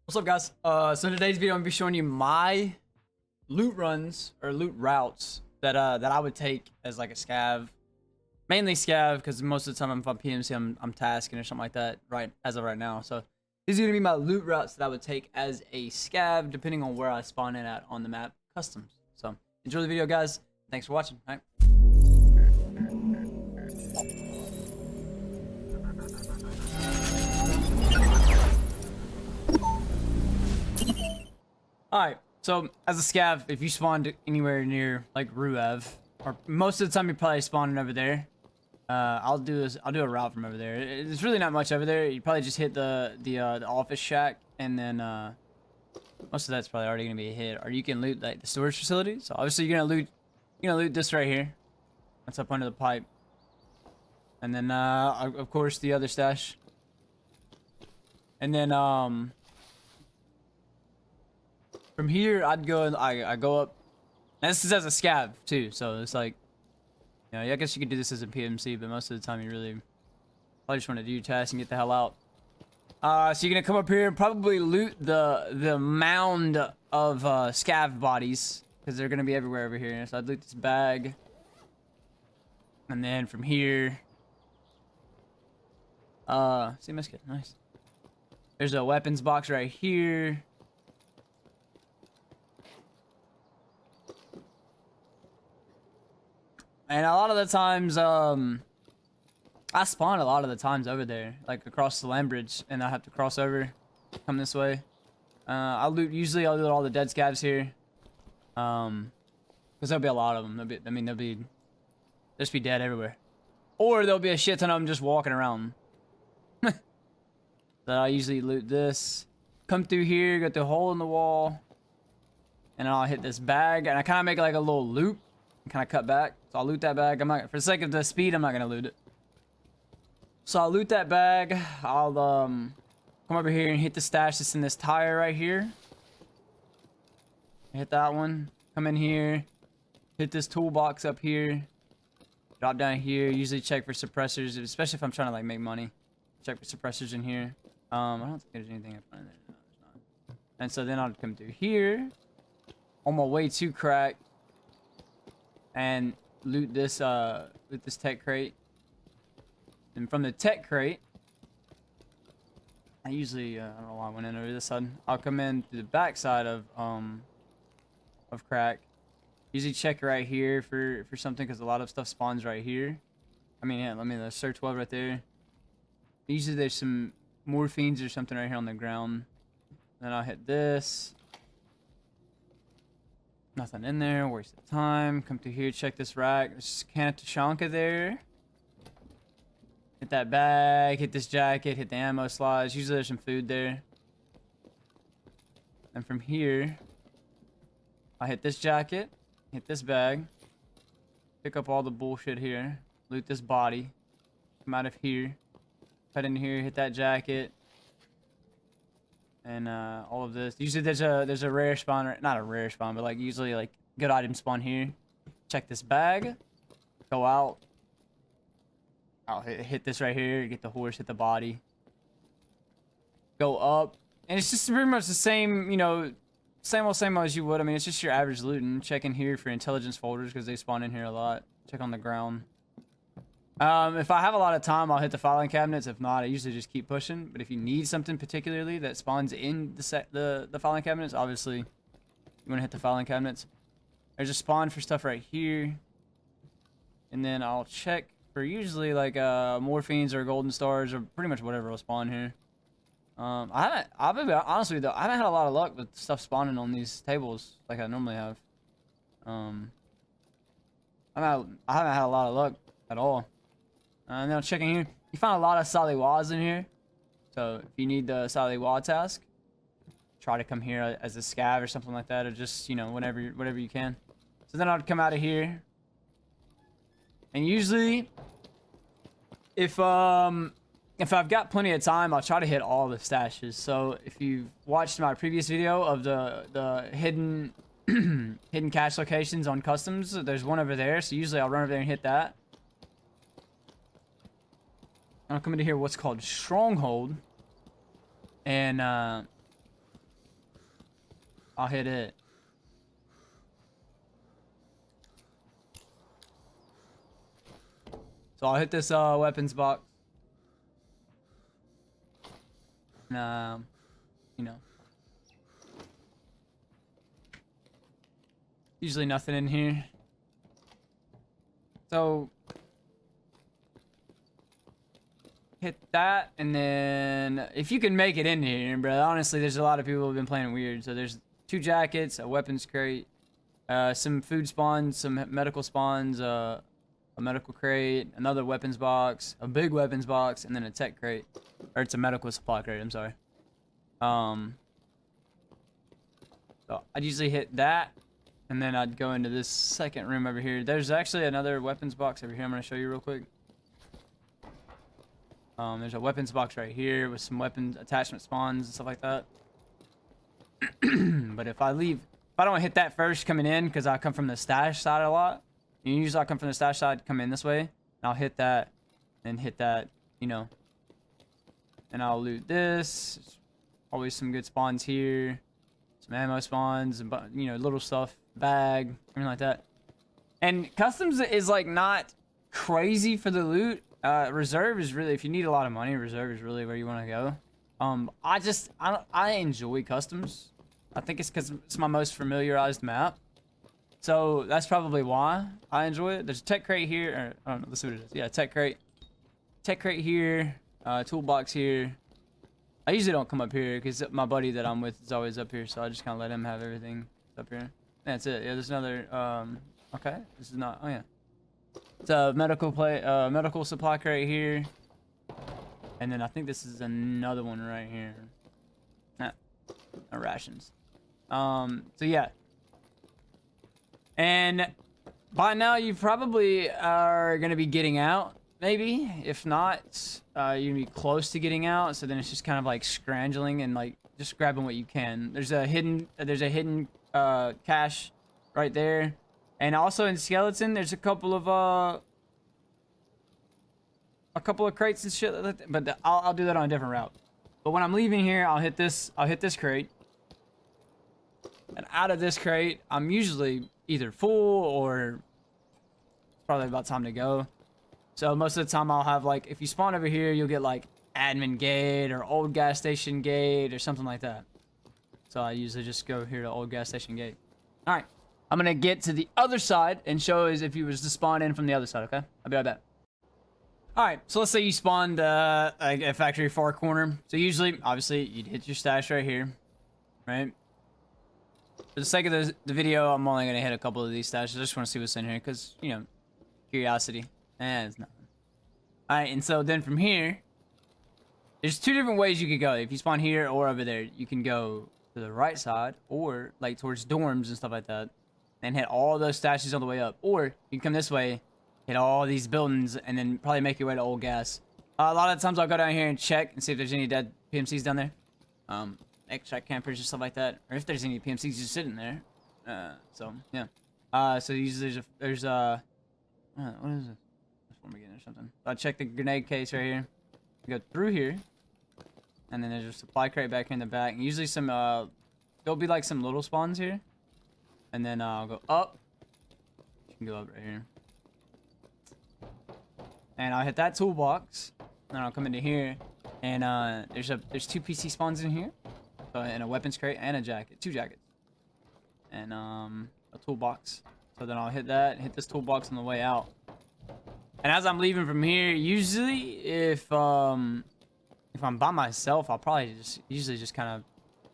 What's up, guys? So in today's video, I'm gonna be showing you my loot runs or loot routes that I would take as like a scav, mainly scav, because most of the time if I'm PMC, I'm tasking or something like that, right as of right now. So these are gonna be my loot routes that I would take as a scav, depending on where I spawn in at on the map, customs. So enjoy the video, guys. Thanks for watching. All right. Alright, so as a scav, if you spawned anywhere near like Ruev, or most of the time you're probably spawning over there, I'll do a route from over there. It's really not much over there. You probably just hit the office shack, and then most of that's probably already gonna be a hit. Or you can loot like the storage facility. So obviously you're gonna loot this right here. That's up under the pipe, and then of course the other stash, and then from here, I go up. And this is as a scav too, so it's like, you know, I guess you could do this as a PMC, but most of the time you really probably just want to do your task and get the hell out. So you're gonna come up here and probably loot the mound of scav bodies, because they're gonna be everywhere over here. So I'd loot this bag, and then from here, see, miscut, nice. There's a weapons box right here. And a lot of the times, I spawn a lot of the times over there, like across the land bridge, and I have to cross over, come this way. Usually I'll loot all the dead scavs here, because there'll be a lot of them. They'll just be dead everywhere, or there'll be a shit ton of them just walking around. So I usually loot this, come through here, go through a hole in the wall, and I'll hit this bag, and I kind of make like a little loop. Kind of cut back, so I'll loot that bag. I'm not, for the sake of the speed, I'm not gonna loot it. So I'll loot that bag. I'll come over here and hit the stash that's in this tire right here. Hit that one. Come in here. Hit this toolbox up here. Drop down here. Usually check for suppressors, especially if I'm trying to like make money. Check for suppressors in here. I don't think there's anything up in there. No, there's not. And so then I'll come through here on my way to crack. And loot this tech crate. And from the tech crate, I usually I don't know why I went in over this side. I'll come in through the back side of crack. Usually check right here for something, because a lot of stuff spawns right here. I mean, yeah, the search web right there. Usually there's some morphines or something right here on the ground. Then I'll hit this. Nothing in there, waste of time. Come through here, check this rack. There's a can of Tashanka there. Hit that bag, hit this jacket, hit the ammo slots. Usually there's some food there. And from here, I hit this jacket, hit this bag, pick up all the bullshit here, loot this body, come out of here, cut in here, hit that jacket, and all of this. Usually there's a rare spawn, or not a rare spawn, but like usually like good item spawn here. Check this bag, go out. I'll hit this right here, get the horse, hit the body, go up, and it's just pretty much the same, you know, same old as you would. I mean, it's just your average looting. Check in here for intelligence folders, because they spawn in here a lot. Check on the ground. If I have a lot of time, I'll hit the filing cabinets. If not, I usually just keep pushing. But if you need something particularly that spawns in the filing cabinets, obviously you want to hit the filing cabinets. There's a spawn for stuff right here, and then I'll check for usually like morphines or golden stars or pretty much whatever will spawn here. Honestly though, I haven't had a lot of luck with stuff spawning on these tables like I normally have. I haven't had a lot of luck at all. And then checking here, you find a lot of Saliwas in here. So if you need the Saliwa task, try to come here as a scav or something like that, or just, you know, whatever you can. So then I'd come out of here, and usually, if I've got plenty of time, I'll try to hit all the stashes. So if you've watched my previous video of the hidden hidden cache locations on customs, there's one over there. So usually I'll run over there and hit that. I'll come into here, what's called Stronghold, and I'll hit it. So I'll hit this weapons box. And, you know. Usually nothing in here. So hit that, and then if you can make it in here, bro. Honestly, there's a lot of people who have been playing weird. So there's 2 jackets, a weapons crate, some food spawns, some medical spawns, a medical crate, another weapons box, a big weapons box, and then a tech crate. Or it's a medical supply crate, I'm sorry. So I'd usually hit that, and then I'd go into this second room over here. There's actually another weapons box over here I'm going to show you real quick. There's a weapons box right here with some weapons attachment spawns and stuff like that. But if I don't hit that first coming in, because I come from the stash side a lot. Usually I come from the stash side, come in this way, and I'll hit that, and hit that, you know. And I'll loot this. Always some good spawns here. Some ammo spawns, and, you know, little stuff, bag, everything like that. And customs is like not crazy for the loot. Reserve is really, if you need a lot of money, reserve is really where you want to go. I enjoy customs. I think it's because it's my most familiarized map. So that's probably why I enjoy it. There's a tech crate here, or I don't know, let's see what it is. Yeah, tech crate. Tech crate here, toolbox here. I usually don't come up here because my buddy that I'm with is always up here, so I just kind of let him have everything up here. That's it. Yeah, there's another, okay. This is not, oh yeah. It's a medical supply crate here. And then I think this is another one right here. Nah, rations. So yeah. And by now you probably are going to be getting out, maybe. If not, you're going to be close to getting out. So then it's just kind of like scrambling and like just grabbing what you can. There's a hidden cache right there. And also in Skeleton, there's a couple of crates and shit, but I'll do that on a different route. But when I'm leaving here, I'll hit this crate. And out of this crate, I'm usually either full or probably about time to go. So most of the time I'll have like, if you spawn over here, you'll get like admin gate or old gas station gate or something like that. So I usually just go here to old gas station gate. All right. I'm going to get to the other side and show as if you was to spawn in from the other side, okay? I'll be right back. Alright, so let's say you spawned a factory far corner. So usually, obviously, you'd hit your stash right here, right? For the sake of the video, I'm only going to hit a couple of these stashes. I just want to see what's in here because, you know, curiosity. It's nothing. Alright, and so then from here, there's 2 different ways you could go. If you spawn here or over there, you can go to the right side or like towards dorms and stuff like that. And hit all those stashes on the way up. Or you can come this way, hit all these buildings, and then probably make your way to old gas. A lot of times I'll go down here and check and see if there's any dead PMCs down there. Extract campers and stuff like that. Or if there's any PMCs just sitting there. So, yeah. So usually there's what is it? Again or something. I'll check the grenade case right here. Go through here. And then there's a supply crate back here in the back. And usually some, there'll be like some little spawns here. And then I'll go up. You can go up right here. And I'll hit that toolbox. And I'll come into here. And there's 2 PC spawns in here. So, and a weapons crate and a jacket. 2 jackets. And a toolbox. So then I'll hit that, hit this toolbox on the way out. And as I'm leaving from here, usually if I'm by myself, I'll probably usually just kind of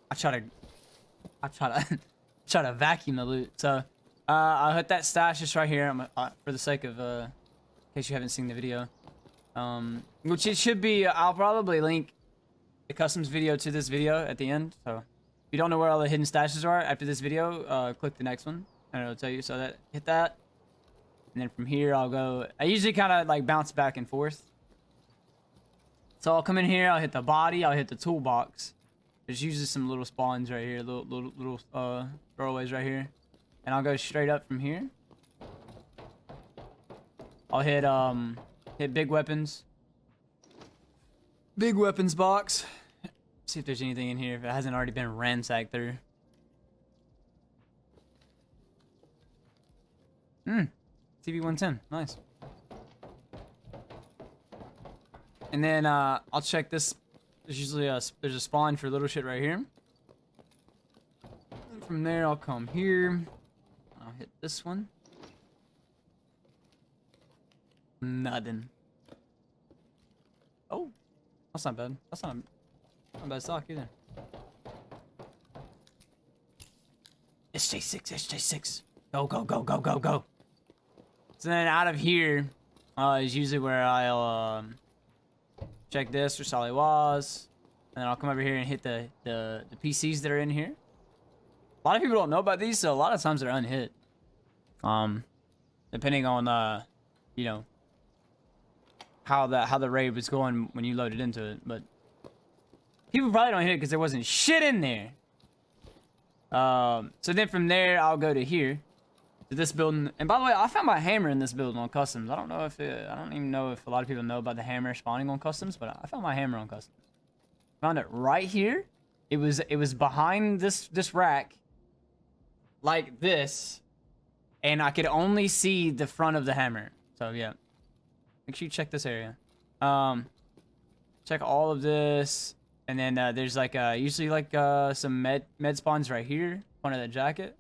I try to try to vacuum the loot. So I'll hit that stash just right here for the sake of in case you haven't seen the video, which it should be. I'll probably link the customs video to this video at the end. So if you don't know where all the hidden stashes are after this video, click the next one and it'll tell you. So that hit that, and then from here I'll go. I usually kind of like bounce back and forth. So I'll come in here, I'll hit the body, I'll hit the toolbox. There's usually some little spawns right here, little throwaways right here. And I'll go straight up from here. I'll hit big weapons. Big weapons box. See if there's anything in here if it hasn't already been ransacked through. TV 110, nice. And then I'll check this. There's usually there's a spawn for little shit right here. And from there, I'll come here. I'll hit this one. Nothing. Oh, that's not bad. That's not a bad stock either. SJ6, SJ6. Go, go, go, go, go, go. So then out of here is usually where I'll check this for solid walls. And then I'll come over here and hit the PCs that are in here. A lot of people don't know about these, so a lot of times they're unhit. Depending on you know, how the raid was going when you loaded into it, but people probably don't hit it because there wasn't shit in there. So then from there I'll go to here, to this building. And by the way, I found my hammer in this building on customs. I don't even know if a lot of people know about the hammer spawning on customs, but I found my hammer on customs. Found it right here. It was behind this rack, like this, and I could only see the front of the hammer. So yeah, make sure you check this area. Check all of this, and then there's like usually like some med spawns right here, front of the jacket.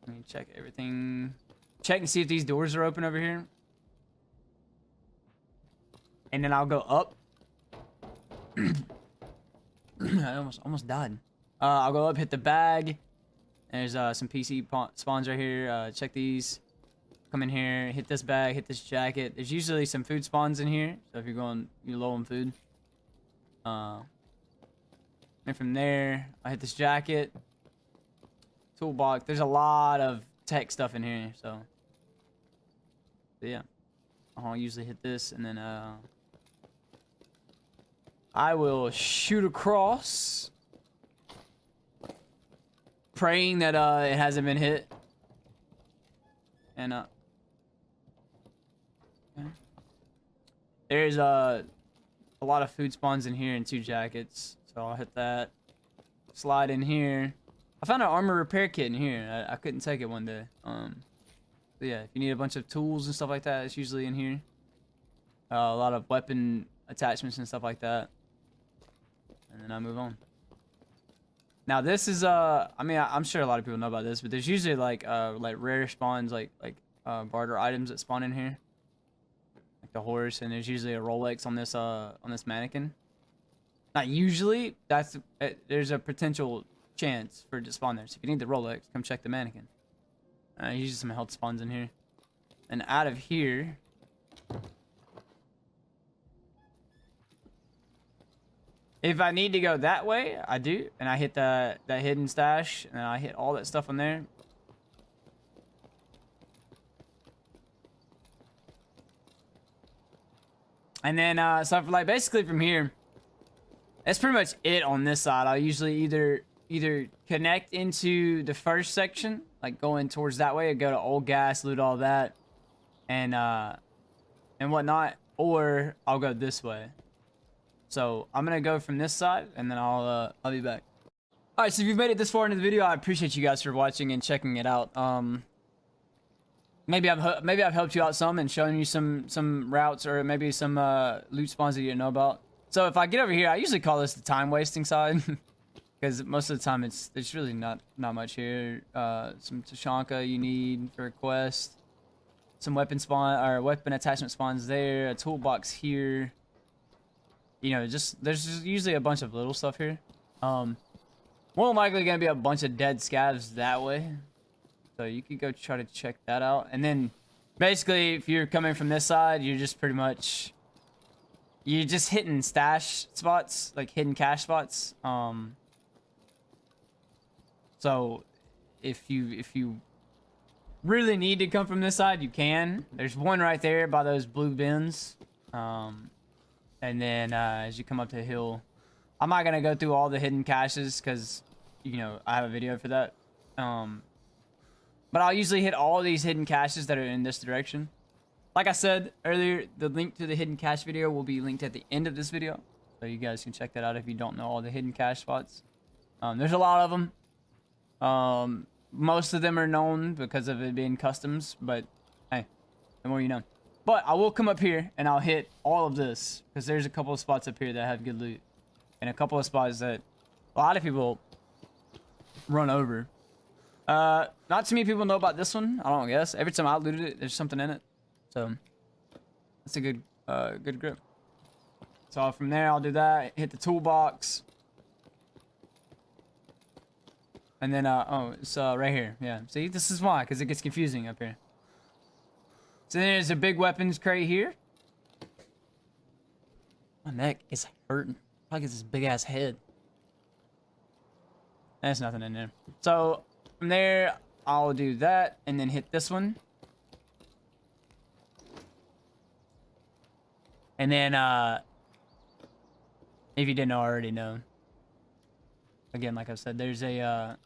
Let me check everything. Check and see if these doors are open over here. And then I'll go up. I almost died. I'll go up, hit the bag. There's some PC spawns right here. Check these. Come in here, hit this bag, hit this jacket. There's usually some food spawns in here, so if you're low on food. And from there, I hit this jacket. Toolbox. There's a lot of tech stuff in here, so yeah. I'll usually hit this, and then I will shoot across, praying that it hasn't been hit. And okay. There's a lot of food spawns in here and 2 jackets, so I'll hit that. Slide in here. I found an armor repair kit in here. I couldn't take it one day. So yeah, if you need a bunch of tools and stuff like that, it's usually in here. A lot of weapon attachments and stuff like that. And then I move on. Now this is I mean, I'm sure a lot of people know about this, but there's usually like rare spawns, like barter items that spawn in here, like the horse, and there's usually a Rolex on this mannequin. Not usually. There's a potential chance for it to spawn there. So if you need the Rolex, come check the mannequin. Usually some health spawns in here. And out of here, if I need to go that way, I do, and I hit that hidden stash, and I hit all that stuff on there. And then so for, like, basically from here, that's pretty much it on this side. I'll usually either connect into the first section, like going towards that way, or go to old gas, loot all that, and whatnot, or I'll go this way. So I'm gonna go from this side, and then I'll be back. All right, so if you've made it this far into the video, I appreciate you guys for watching and checking it out. Maybe I've helped you out some and shown you some routes, or maybe some loot spawns that you didn't know about. So if I get over here, I usually call this the time wasting side. Because most of the time there's really not much here. Some Tashanka you need for a quest. Some weapon spawn or weapon attachment spawns there. A toolbox here. You know, there's just usually a bunch of little stuff here. More than likely gonna be a bunch of dead scavs that way. So you could go try to check that out. And then basically if you're coming from this side, you're just pretty much hitting stash spots, like hidden cache spots. So if you really need to come from this side, you can. There's one right there by those blue bins. And then as you come up the hill, I'm not gonna go through all the hidden caches because, you know, I have a video for that. But I'll usually hit all these hidden caches that are in this direction. Like I said earlier, the link to the hidden cache video will be linked at the end of this video, so you guys can check that out if you don't know all the hidden cache spots. There's a lot of them. Most of them are known because of it being customs, but hey, the more you know. But I will come up here and I'll hit all of this because there's a couple of spots up here that have good loot, and a couple of spots that a lot of people run over. Not too many people know about this one. I don't guess. Every time I looted it, there's something in it, so that's a good good grip. So from there, I'll do that. Hit the toolbox. And then, oh, it's right here. Yeah, see, this is why, because it gets confusing up here. So then there's a big weapons crate here. My neck is hurting. Probably gets this big ass head. There's nothing in there. So from there, I'll do that and then hit this one. And then, if you didn't already know, again, like I said, there's a,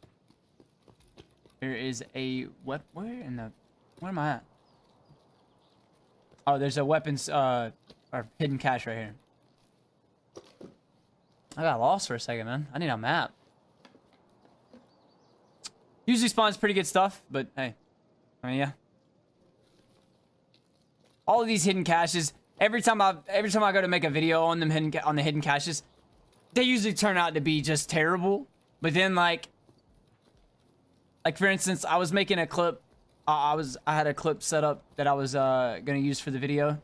there is a where am I at? Oh, there's a weapons, or hidden cache right here. I got lost for a second, man. I need a map. Usually spawns pretty good stuff, but hey, I mean, yeah. All of these hidden caches, every time I go to make a video on them the hidden caches, they usually turn out to be just terrible. But then like for instance, I was making a clip. I had a clip set up that I was gonna use for the video,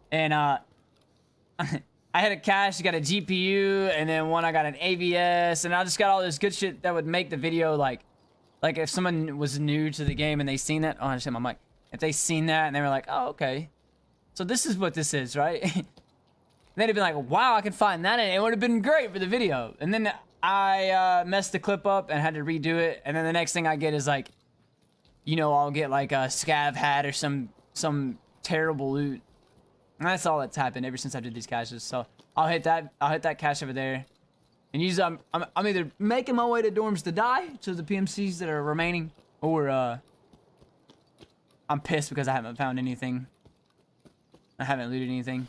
and I had a cache, got a GPU, and then one I got an AVS, and I just got all this good shit that would make the video like if someone was new to the game and they seen that. Oh, I just hit my mic. If they seen that and they were like, oh, okay, so this is what this is, right? They'd have been like, wow, I can find that, and it would have been great for the video. And then I messed the clip up and had to redo it, and then the next thing I get is like, you know, I'll get like a scav hat or some terrible loot. And that's all that's happened ever since I did these caches. So I'll hit that cache over there, and usually I'm either making my way to dorms to die to the PMCs that are remaining, or I'm pissed because I haven't found anything. I haven't looted anything.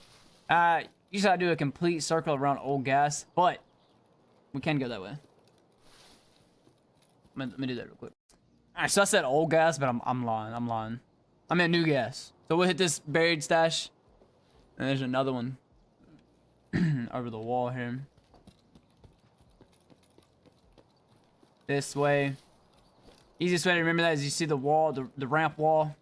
Usually I do a complete circle around old gas, but we can go that way. Let me do that real quick. Alright, so I said old gas, but I'm lying. I meant new gas. So we'll hit this buried stash. And there's another one over the wall here. This way. Easiest way to remember that is you see the wall, the ramp wall.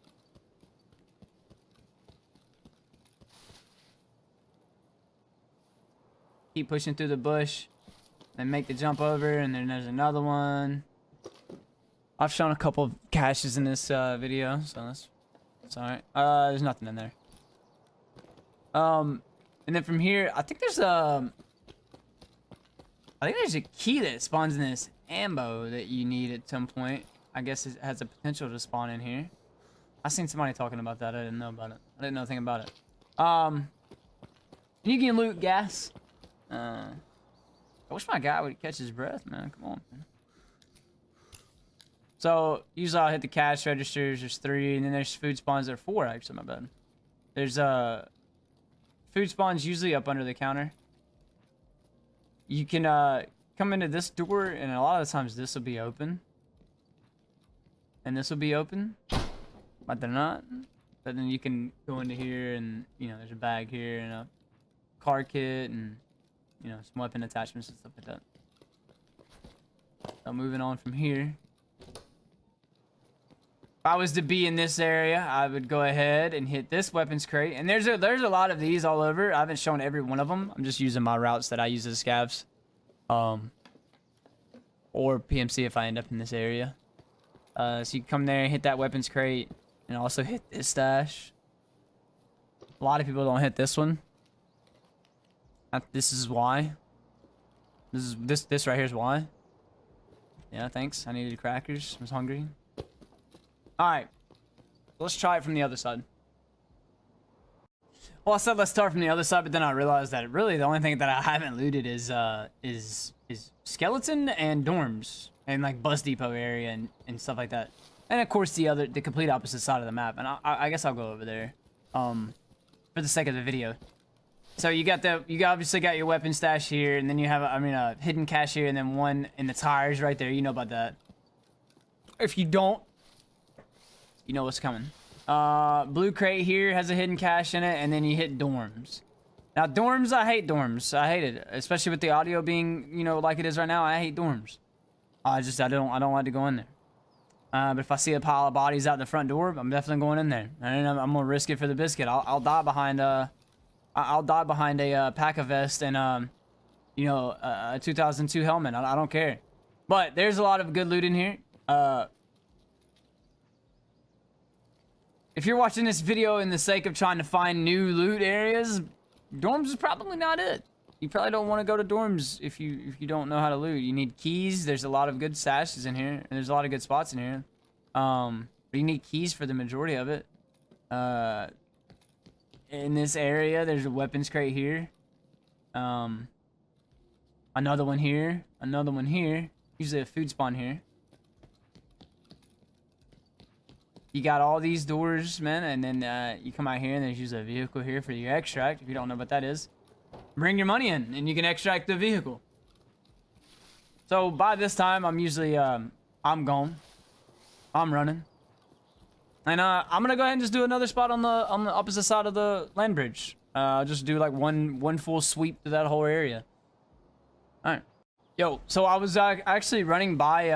Keep pushing through the bush. Then make the jump over, and then there's another one. I've shown a couple of caches in this video, so that's alright. There's nothing in there. And then from here, I think there's a key that spawns in this ambo that you need at some point. I guess it has a potential to spawn in here. I seen somebody talking about that. I didn't know about it. I didn't know anything about it. You can loot gas. I wish my guy would catch his breath, man. Come on, man. So usually I'll hit the cash registers. There's 3, and then there's food spawns. There are 4 actually. My bad. There's food spawns usually up under the counter. You can come into this door, and a lot of the times this will be open, and this will be open, but they're not. But then you can go into here, and you know there's a bag here and a car kit, and you know some weapon attachments and stuff like that. So moving on from here. If I was to be in this area, I would go ahead and hit this weapons crate. And there's a lot of these all over. I haven't shown every one of them. I'm just using my routes that I use as SCAVS. Or PMC if I end up in this area. So you come there, hit that weapons crate, and also hit this stash. A lot of people don't hit this one. This is why. This right here is why. Yeah, thanks. I needed crackers. I was hungry. Alright, let's try it from the other side. Well, I said let's start from the other side, but then I realized that really the only thing that I haven't looted is skeleton and dorms and like bus depot area and stuff like that. And of course the complete opposite side of the map. And I guess I'll go over there, for the sake of the video. So you obviously got your weapon stash here, and then you have a hidden cache here, and then one in the tires right there. You know about that. If you don't, you know what's coming. Blue crate here has a hidden cache in it, and then you hit dorms. Now dorms, I hate dorms. I hate it, especially with the audio being, you know, like it is right now. I hate dorms. I don't like to go in there. But if I see a pile of bodies out the front door, I'm definitely going in there. And I'm gonna risk it for the biscuit. I'll die behind a pack of vest and you know, a 2002 helmet. I don't care. But there's a lot of good loot in here. If you're watching this video in the sake of trying to find new loot areas, dorms is probably not it. You probably don't want to go to dorms if you don't know how to loot. You need keys. There's a lot of good stashes in here, and there's a lot of good spots in here. But you need keys for the majority of it. In this area, there's a weapons crate here. Another one here. Another one here. Usually a food spawn here. You got all these doors, man, and then you come out here and there's usually a vehicle here for your extract. If you don't know what that is, bring your money in and you can extract the vehicle. So by this time, I'm usually I'm gone. I'm running, and I'm gonna go ahead and just do another spot on the opposite side of the land bridge. Just do like one full sweep to that whole area. All right, yo. So I was actually running by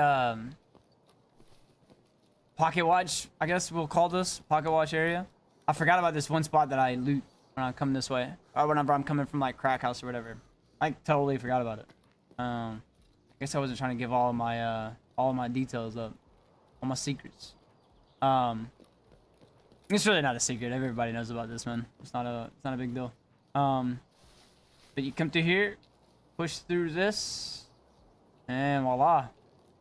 Pocket Watch, I guess we'll call this Pocket Watch area. I forgot about this one spot that I loot when I come this way, or whenever I'm coming from like Crack House or whatever. I totally forgot about it. I guess I wasn't trying to give all of my details up, all my secrets. It's really not a secret. Everybody knows about this, man. It's not a big deal. But you come through here, push through this, and voila.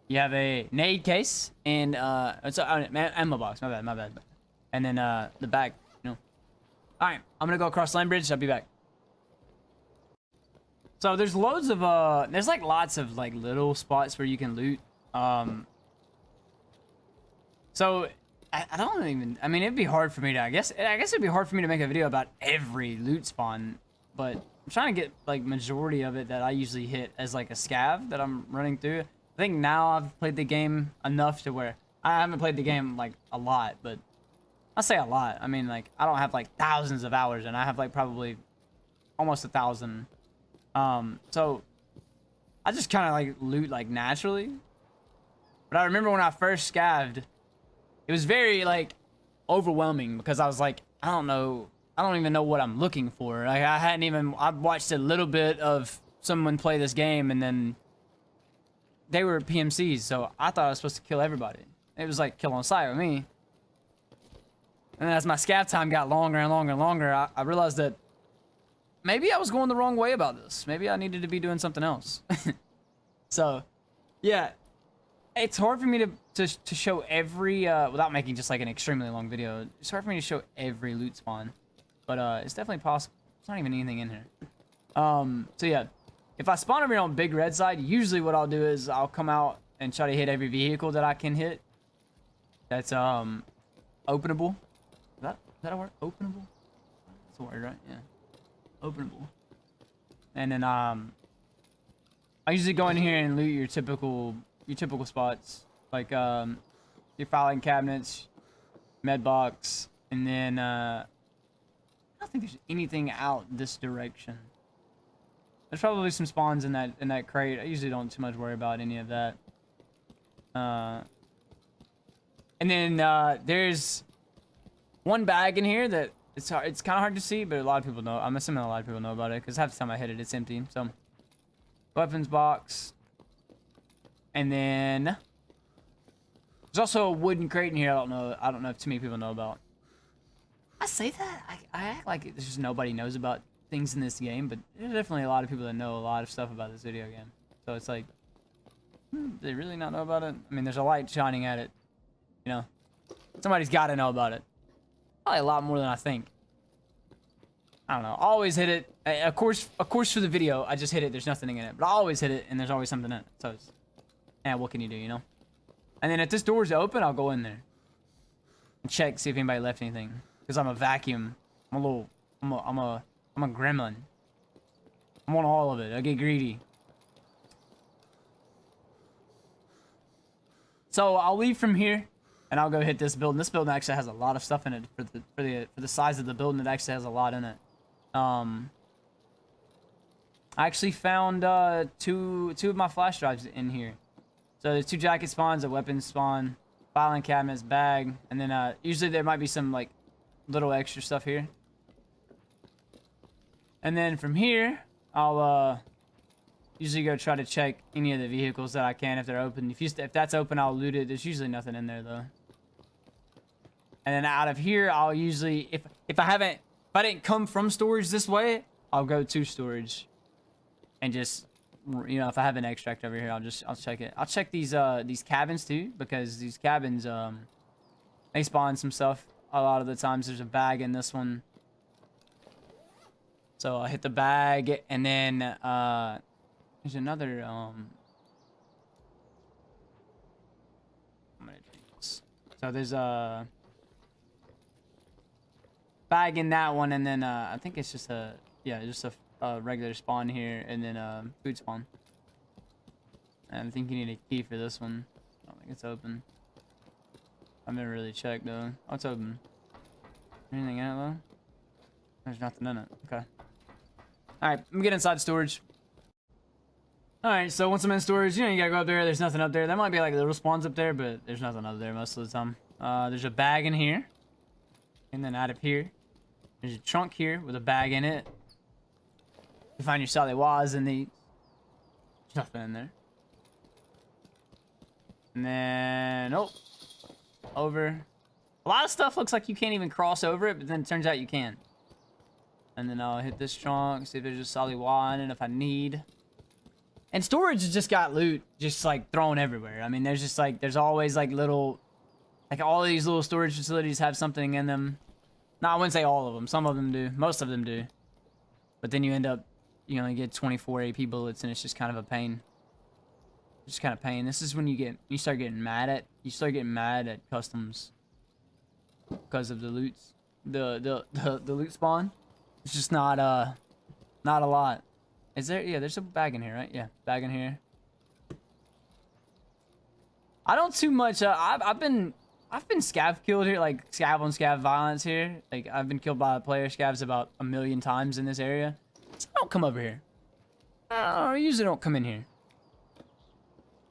You have a nade case and it's ammo box. My bad. And then the bag. You know. All right, I'm gonna go across land bridge. I'll be back. So there's loads of there's like lots of like little spots where you can loot. So I don't even. I mean, it'd be hard for me to. I guess it'd be hard for me to make a video about every loot spawn, but I'm trying to get like majority of it that I usually hit as like a scav that I'm running through. I think now I've played the game enough to where I haven't played the game like a lot, but I say a lot. I mean, like I don't have like thousands of hours, and I have like probably almost 1,000. So I just kind of like loot like naturally. But I remember when I first scavved, it was very like overwhelming because I was like, I don't even know what I'm looking for. Like I watched a little bit of someone play this game, and then they were PMCs, so I thought I was supposed to kill everybody. It was like kill on sight with me. And as my scav time got longer and longer and longer, I realized that maybe I was going the wrong way about this. Maybe I needed to be doing something else. So, yeah, it's hard for me to show every without making just like an extremely long video. It's hard for me to show every loot spawn, but it's definitely possible. There's not even anything in here. So yeah. If I spawn over here on Big Red side, usually what I'll do is I'll come out and try to hit every vehicle that I can hit. That's openable. Is that a word? Openable? That's a word, right? Yeah. Openable. And then I usually go in here and loot your typical spots. Like your filing cabinets, med box, and then I don't think there's anything out this direction. There's probably some spawns in that crate. I usually don't too much worry about any of that. And then there's one bag in here that it's kind of hard to see, but a lot of people know. I'm assuming a lot of people know about it because half the time I hit it, it's empty. So weapons box, and then there's also a wooden crate in here. I don't know if too many people know about. I say that I act like there's just nobody knows about things in this game, but there's definitely a lot of people that know a lot of stuff about this video game. So it's like, do they really not know about it? I mean, there's a light shining at it, you know. Somebody's got to know about it. Probably a lot more than I think. I don't know. I always hit it. Of course for the video, I just hit it. There's nothing in it, but I always hit it, and there's always something in it. So it's, what can you do, you know? And then if this door's open, I'll go in there and check, see if anybody left anything. Because I'm a vacuum. I'm a gremlin. I want all of it. I get greedy. So I'll leave from here, and I'll go hit this building. This building actually has a lot of stuff in it for the size of the building. It actually has a lot in it. I actually found two of my flash drives in here. So there's 2 jacket spawns, a weapon spawn, filing cabinets, bag, and then usually there might be some like little extra stuff here. And then from here, I'll usually go try to check any of the vehicles that I can if they're open. If that's open, I'll loot it. There's usually nothing in there though. And then out of here, I'll usually if I didn't come from storage this way, I'll go to storage. And just, you know, if I have an extract over here, I'll check it. I'll check these cabins too, because these cabins they spawn some stuff a lot of the times. There's a bag in this one, so I'll hit the bag, and then there's another I'm gonna do this. So there's a bag in that one, and then I think it's just a regular spawn here, and then food spawn. And I think you need a key for this one. I don't think it's open. I haven't really checked though. Oh, it's open. Anything in it though? There's nothing in it. Okay. Alright, I'm getting inside storage. Alright, so once I'm in storage, you know, you gotta go up there. There's nothing up there. There might be like little spawns up there, but there's nothing up there most of the time. There's a bag in here. And then out of here, there's a trunk here with a bag in it. You find your solid walls in the... There's nothing in there. And then... Oh. Over. A lot of stuff looks like you can't even cross over it, but then it turns out you can. And then I'll hit this trunk, see if there's a solid wall in it if I need. And storage has just got loot just like thrown everywhere. I mean, there's just like... There's always like little... Like all of these little storage facilities have something in them. No, I wouldn't say all of them. Some of them do. Most of them do. But then you end up... You only get 24 AP bullets, and it's just kind of a pain. It's just kind of pain. This is when you start getting mad at customs because of the loots, the loot spawn. It's just not a lot. Is there? Yeah, there's a bag in here, right? Yeah, bag in here. I don't too much. I've been scav killed here, like scav on scav violence here. Like I've been killed by player scavs about 1,000,000 times in this area. So don't come over here. I usually don't come in here.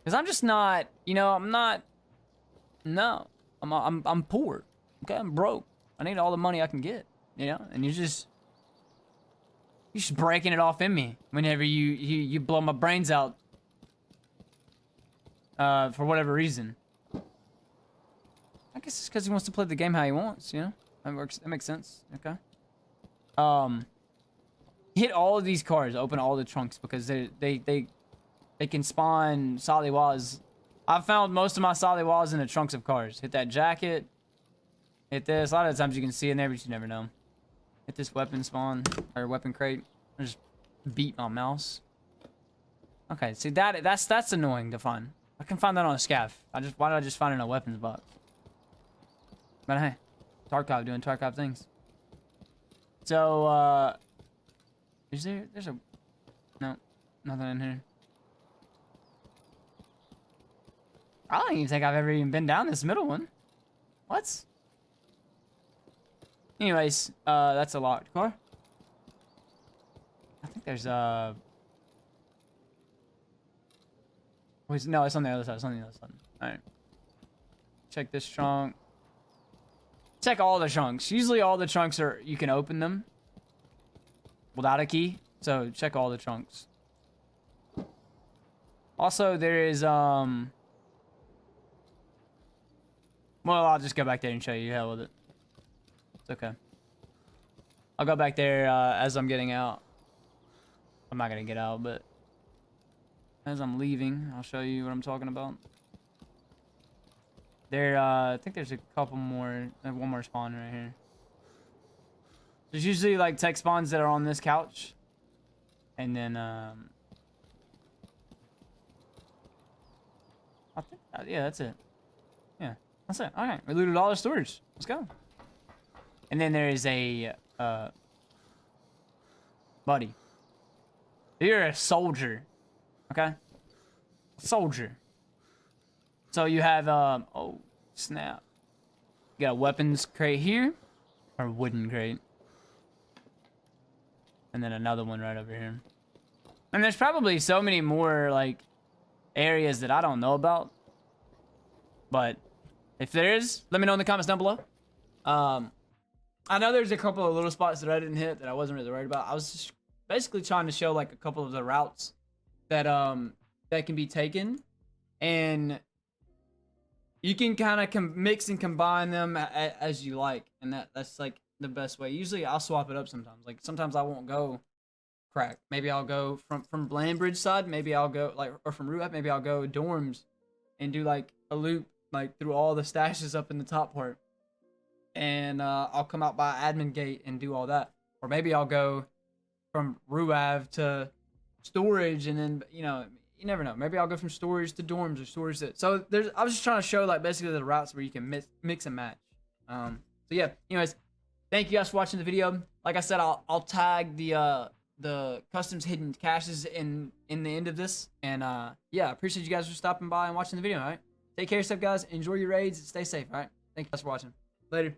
Cause I'm just not, you know, I'm not. No, I'm poor. Okay, I'm broke. I need all the money I can get. You know, and you're just breaking it off in me whenever you blow my brains out. For whatever reason. I guess it's because he wants to play the game how he wants. You know, that works. That makes sense. Okay. Hit all of these cars, open all the trunks, because they can spawn solid walls. I've found most of my solid walls in the trunks of cars. Hit that jacket. Hit this. A lot of the times you can see in there, but you never know. Hit this weapon spawn or weapon crate. I just beat my mouse. Okay, see that's annoying to find. I can find that on a scav. Why did I just find it in a weapons box? But hey, Tarkov doing Tarkov things. So there's a no, nothing in here. I don't even think I've ever even been down this middle one. What? Anyways, that's a locked car. I think there's wait, no, it's on the other side. It's on the other side. Alright. Check this trunk. Check all the trunks. Usually all the trunks are, you can open them without a key. So check all the trunks. Also, there is well, I'll just go back there and show you hell with it. It's okay. I'll go back there as I'm getting out. I'm not gonna get out, but as I'm leaving, I'll show you what I'm talking about. There, I think there's a couple more, one more spawn right here. There's usually like tech spawns that are on this couch. And then, I think, yeah, that's it. Yeah, that's it. All right, we looted all the storage. Let's go. And then there is a, buddy. You're a soldier, okay? Soldier. So you have oh snap. You got a weapons crate here, or wooden crate. And then another one right over here. And there's probably so many more like areas that I don't know about. But if there is, let me know in the comments down below. I know there's a couple of little spots that I didn't hit that I wasn't really worried about. I was just basically trying to show like a couple of the routes that that can be taken, and you can kind of mix and combine them as you like, and that's like the best way. Usually I'll swap it up sometimes. Like sometimes I won't go crack. Maybe I'll go from Landbridge side. Maybe I'll go like, or from Ruab. Maybe I'll go dorms and do like a loop like through all the stashes up in the top part, and I'll come out by admin gate and do all that. Or maybe I'll go from Ruav to storage, and then you never know. Maybe I'll go from storage to dorms or storage to. So I was just trying to show like basically the routes where you can mix and match. So yeah. Anyways, thank you guys for watching the video. Like I said, I'll tag the customs hidden caches in the end of this. And yeah, appreciate you guys for stopping by and watching the video. All right, take care of yourself, guys. Enjoy your raids. Stay safe. All right, thank you guys for watching. Later.